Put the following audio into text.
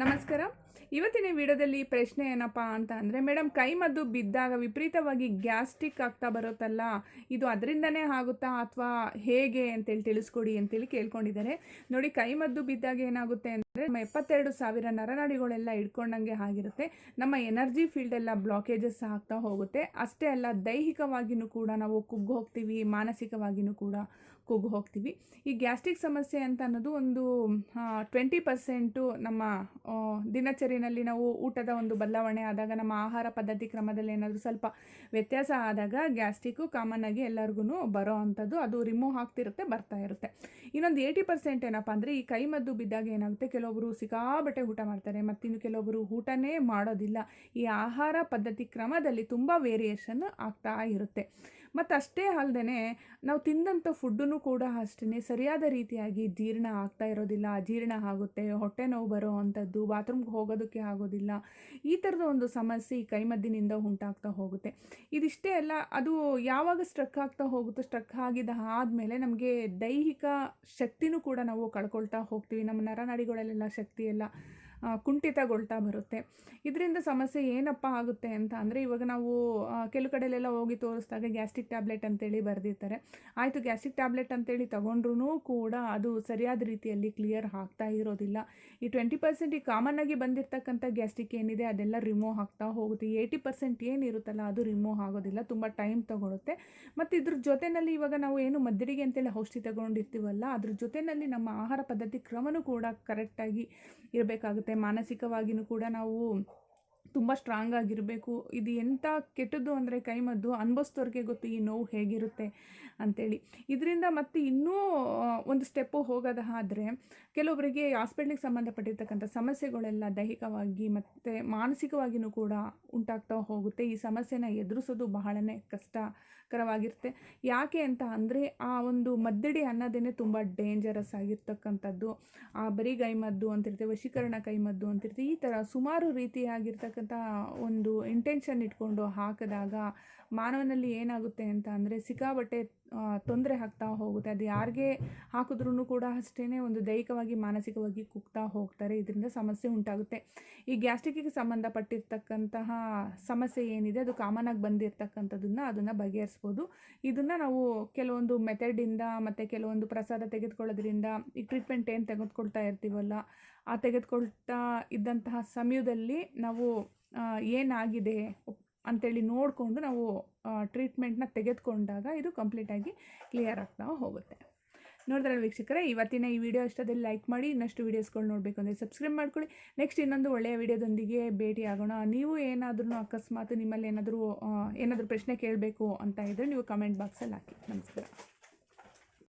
ನಮಸ್ಕಾರ. ಇವತ್ತಿನ ವಿಡಿಯೋದಲ್ಲಿ ಪ್ರಶ್ನೆ ಏನಪ್ಪ ಅಂತ ಅಂದರೆ, ಮೇಡಮ್ ಕೈಮದ್ದು ಬಿದ್ದಾಗ ವಿಪರೀತವಾಗಿ ಗ್ಯಾಸ್ಟ್ರಿಕ್ ಆಗ್ತಾ ಬರುತ್ತಲ್ಲ, ಇದು ಅದರಿಂದನೇ ಆಗುತ್ತಾ ಅಥವಾ ಹೇಗೆ ಅಂತೇಳಿ ತಿಳಿಸ್ಕೊಡಿ ಅಂತೇಳಿ ಕೇಳ್ಕೊಂಡಿದ್ದಾರೆ. ನೋಡಿ, ಕೈಮದ್ದು ಬಿದ್ದಾಗ ಏನಾಗುತ್ತೆ ಅಂದರೆ, ನಮ್ಮ 72,000 ನರನಾಡಿಗಳೆಲ್ಲ ಇಟ್ಕೊಂಡಂಗೆ ಆಗಿರುತ್ತೆ. ನಮ್ಮ ಎನರ್ಜಿ ಫೀಲ್ಡ್ ಎಲ್ಲ ಬ್ಲಾಕೇಜಸ್ ಆಗ್ತಾ ಹೋಗುತ್ತೆ. ಅಷ್ಟೇ ಅಲ್ಲ, ದೈಹಿಕವಾಗಿಯೂ ಕೂಡ ನಾವು ಕುಗ್ಗು ಹೋಗ್ತೀವಿ, ಮಾನಸಿಕವಾಗಿಯೂ ಕೂಡ ಕುಗ್ಗು ಹೋಗ್ತೀವಿ. ಈ ಗ್ಯಾಸ್ಟ್ರಿಕ್ ಸಮಸ್ಯೆ ಅಂತ ಅನ್ನೋದು ಒಂದು 20% ನಮ್ಮ ದಿನಚರಿಯಲ್ಲಿ ನಾವು ಊಟದ ಒಂದು ಬದಲಾವಣೆ ಆದಾಗ, ನಮ್ಮ ಆಹಾರ ಪದ್ಧತಿ ಕ್ರಮದಲ್ಲಿ ಏನಾದರೂ ಸ್ವಲ್ಪ ವ್ಯತ್ಯಾಸ ಆದಾಗ ಗ್ಯಾಸ್ಟ್ರಿಕ್ಕು ಕಾಮನ್ ಆಗಿ ಎಲ್ಲರಿಗೂ ಬರೋ ಅಂಥದ್ದು, ಅದು ರಿಮೂವ್ ಆಗ್ತಿರುತ್ತೆ, ಬರ್ತಾ ಇರುತ್ತೆ. ಇನ್ನೊಂದು 80% ಏನಪ್ಪ ಅಂದರೆ, ಈ ಕೈಮದ್ದು ಬಿದ್ದಾಗ ಏನಾಗುತ್ತೆ, ಕೆಲವೊಬ್ಬರು ಸಿಕ್ಕಾಬಟ್ಟೆ ಊಟ ಮಾಡ್ತಾರೆ, ಮತ್ತಿನ್ನು ಕೆಲವೊಬ್ಬರು ಊಟನೇ ಮಾಡೋದಿಲ್ಲ. ಈ ಆಹಾರ ಪದ್ಧತಿ ಕ್ರಮದಲ್ಲಿ ತುಂಬ ವೇರಿಯೇಷನ್ ಆಗ್ತಾ ಇರುತ್ತೆ. ಮತ್ತು ಅಷ್ಟೇ ಅಲ್ಲದೆ ನಾವು ತಿಂದಂಥ ಫುಡ್ಡೂ ಕೂಡ ಅಷ್ಟೇ ಸರಿಯಾದ ರೀತಿಯಾಗಿ ಜೀರ್ಣ ಆಗ್ತಾ ಇರೋದಿಲ್ಲ, ಅಜೀರ್ಣ ಆಗುತ್ತೆ, ಹೊಟ್ಟೆ ನೋವು ಬರೋ ಅಂಥದ್ದು, ಬಾತ್ರೂಮ್ಗೆ ಹೋಗೋದಕ್ಕೆ ಆಗೋದಿಲ್ಲ. ಈ ಥರದ ಒಂದು ಸಮಸ್ಯೆ ಈ ಕೈಮದ್ದಿನಿಂದ ಉಂಟಾಗ್ತಾ ಹೋಗುತ್ತೆ. ಇದಿಷ್ಟೇ ಅಲ್ಲ, ಅದು ಯಾವಾಗ ಸ್ಟ್ರಕ್ ಆಗ್ತಾ ಹೋಗುತ್ತೋ, ಸ್ಟ್ರಕ್ ಆಗಿದ ಆದಮೇಲೆ ನಮಗೆ ದೈಹಿಕ ಶಕ್ತಿನೂ ಕೂಡ ನಾವು ಕಳ್ಕೊಳ್ತಾ ಹೋಗ್ತೀವಿ. ನಮ್ಮ ನರನಾಡಿಗಳಲ್ಲೆಲ್ಲ ಶಕ್ತಿ ಎಲ್ಲ ಕುಂಠಿತಗೊಳ್ತಾ ಬರುತ್ತೆ. ಇದರಿಂದ ಸಮಸ್ಯೆ ಏನಪ್ಪ ಆಗುತ್ತೆ ಅಂತ ಅಂದರೆ, ಇವಾಗ ನಾವು ಕೆಲವು ಕಡೆಯಲ್ಲೆಲ್ಲ ಹೋಗಿ ತೋರಿಸಿದಾಗ ಗ್ಯಾಸ್ಟ್ರಿಕ್ ಟ್ಯಾಬ್ಲೆಟ್ ಅಂತೇಳಿ ಬರೆದಿರ್ತಾರೆ. ಆಯಿತು, ಗ್ಯಾಸ್ಟ್ರಿಕ್ ಟ್ಯಾಬ್ಲೆಟ್ ಅಂತೇಳಿ ತೊಗೊಂಡ್ರೂ ಕೂಡ ಅದು ಸರಿಯಾದ ರೀತಿಯಲ್ಲಿ ಕ್ಲಿಯರ್ ಆಗ್ತಾ ಇರೋದಿಲ್ಲ. ಈ 20% ಈ ಕಾಮನ್ ಆಗಿ ಬಂದಿರತಕ್ಕಂಥ ಗ್ಯಾಸ್ಟ್ರಿಕ್ ಏನಿದೆ ಅದೆಲ್ಲ ರಿಮೂವ್ ಆಗ್ತಾ ಹೋಗುತ್ತೆ. 80% ಏನಿರುತ್ತಲ್ಲ ಅದು ರಿಮೂವ್ ಆಗೋದಿಲ್ಲ, ತುಂಬ ಟೈಮ್ ತೊಗೊಳುತ್ತೆ. ಮತ್ತು ಇದ್ರ ಜೊತೆಯಲ್ಲಿ ಇವಾಗ ನಾವು ಏನು ಮದ್ದಿಗೆ ಅಂತೇಳಿ ಔಷಧಿ ತಗೊಂಡಿರ್ತೀವಲ್ಲ, ಅದ್ರ ಜೊತೆಯಲ್ಲಿ ನಮ್ಮ ಆಹಾರ ಪದ್ಧತಿ ಕ್ರಮನೂ ಕೂಡ ಕರೆಕ್ಟಾಗಿ ಇರಬೇಕಾಗುತ್ತೆ. ಮಾನಸಿಕವಾಗಿಯೂ ಕೂಡ ನಾವು ತುಂಬ ಸ್ಟ್ರಾಂಗ್ ಆಗಿರಬೇಕು. ಇದು ಎಂಥ ಕೆಟ್ಟದ್ದು ಅಂದರೆ, ಕೈಮದ್ದು ಅನುಭವಿಸಿದವ್ರಿಗೆ ಗೊತ್ತು ಈ ನೋವು ಹೇಗಿರುತ್ತೆ ಅಂಥೇಳಿ. ಇದರಿಂದ ಮತ್ತೆ ಇನ್ನೂ ಒಂದು ಸ್ಟೆಪ್ಪು ಹೋಗೋದಾದರೆ, ಕೆಲವೊಬ್ಬರಿಗೆ ಹಾಸ್ಪಿಟ್ಲಿಗೆ ಸಂಬಂಧಪಟ್ಟಿರ್ತಕ್ಕಂಥ ಸಮಸ್ಯೆಗಳೆಲ್ಲ ದೈಹಿಕವಾಗಿ ಮತ್ತು ಮಾನಸಿಕವಾಗಿಯೂ ಕೂಡ ಉಂಟಾಗ್ತಾ ಹೋಗುತ್ತೆ. ಈ ಸಮಸ್ಯೆನ ಎದುರಿಸೋದು ಬಹಳನೇ ಕಷ್ಟಕರವಾಗಿರುತ್ತೆ. ಯಾಕೆ ಅಂತ ಅಂದರೆ, ಆ ಒಂದು ಮದ್ದಡಿ ಅನ್ನೋದೇ ತುಂಬ ಡೇಂಜರಸ್ ಆಗಿರ್ತಕ್ಕಂಥದ್ದು. ಬರೀ ಕೈಮದ್ದು ಅಂತಿರ್ತೀವಿ, ವಶೀಕರಣ ಕೈಮದ್ದು ಅಂತಿರ್ತೀವಿ, ಈ ಥರ ಸುಮಾರು ರೀತಿಯಾಗಿರ್ತಕ್ಕಂಥ ಒಂದು ಇಂಟೆನ್ಷನ್ ಇಟ್ಕೊಂಡು ಹಾಕಿದಾಗ ಮಾನವನಲ್ಲಿ ಏನಾಗುತ್ತೆ ಅಂತ ಅಂದರೆ, ಸಿಕ್ಕಾಬಟ್ಟೆ ತೊಂದರೆ ಆಗ್ತಾ ಹೋಗುತ್ತೆ. ಅದು ಯಾರಿಗೆ ಹಾಕಿದ್ರೂ ಕೂಡ ಅಷ್ಟೇ ಒಂದು ದೈಹಿಕವಾಗಿ ಮಾನಸಿಕವಾಗಿ ಕುಗ್ತಾ ಹೋಗ್ತಾರೆ. ಇದರಿಂದ ಸಮಸ್ಯೆ ಉಂಟಾಗುತ್ತೆ. ಈ ಗ್ಯಾಸ್ಟ್ರಿಕ್ಕಿಗೆ ಸಂಬಂಧಪಟ್ಟಿರ್ತಕ್ಕಂತಹ ಸಮಸ್ಯೆ ಏನಿದೆ ಅದು ಕಾಮನ್ ಆಗಿ ಅದನ್ನು ಬಗೆಹರಿಸ್ಬೋದು. ಇದನ್ನು ನಾವು ಕೆಲವೊಂದು ಮೆಥಡಿಂದ ಮತ್ತು ಕೆಲವೊಂದು ಪ್ರಸಾದ ತೆಗೆದುಕೊಳ್ಳೋದ್ರಿಂದ, ಈ ಟ್ರೀಟ್ಮೆಂಟ್ ಏನು ತೆಗೆದುಕೊಳ್ತಾ ಇರ್ತೀವಲ್ಲ, ಆ ತೆಗೆದುಕೊಳ್ತಾ ಇದ್ದಂತಹ ಸಮಯದಲ್ಲಿ ನಾವು ಏನಾಗಿದೆ ಅಂಥೇಳಿ ನೋಡಿಕೊಂಡು ನಾವು ಟ್ರೀಟ್ಮೆಂಟ್ನ ತೆಗೆದುಕೊಂಡಾಗ ಇದು ಕಂಪ್ಲೀಟಾಗಿ ಕ್ಲಿಯರ್ ಆಗ್ತಾ ಹೋಗುತ್ತೆ. ನೋಡಿದ್ರಲ್ಲ ವೀಕ್ಷಕರೇ, ಇವತ್ತಿನ ಈ ವಿಡಿಯೋ ಇಷ್ಟದಲ್ಲಿ ಲೈಕ್ ಮಾಡಿ. ಇನ್ನಷ್ಟು ವೀಡಿಯೋಸ್ಗಳು ನೋಡಬೇಕು ಅಂದರೆ ಸಬ್ಸ್ಕ್ರೈಬ್ ಮಾಡ್ಕೊಳ್ಳಿ. ನೆಕ್ಸ್ಟ್ ಇನ್ನೊಂದು ಒಳ್ಳೆಯ ವಿಡಿಯೋದೊಂದಿಗೆ ಭೇಟಿ ಆಗೋಣ. ನೀವು ಏನಾದರೂ ಅಕಸ್ಮಾತ್ ನಿಮ್ಮಲ್ಲಿ ಏನಾದರೂ ಪ್ರಶ್ನೆ ಕೇಳಬೇಕು ಅಂತ ಇದ್ದರೆ ನೀವು ಕಮೆಂಟ್ ಬಾಕ್ಸಲ್ಲಿ ಹಾಕಿ. ನಮಸ್ಕಾರ.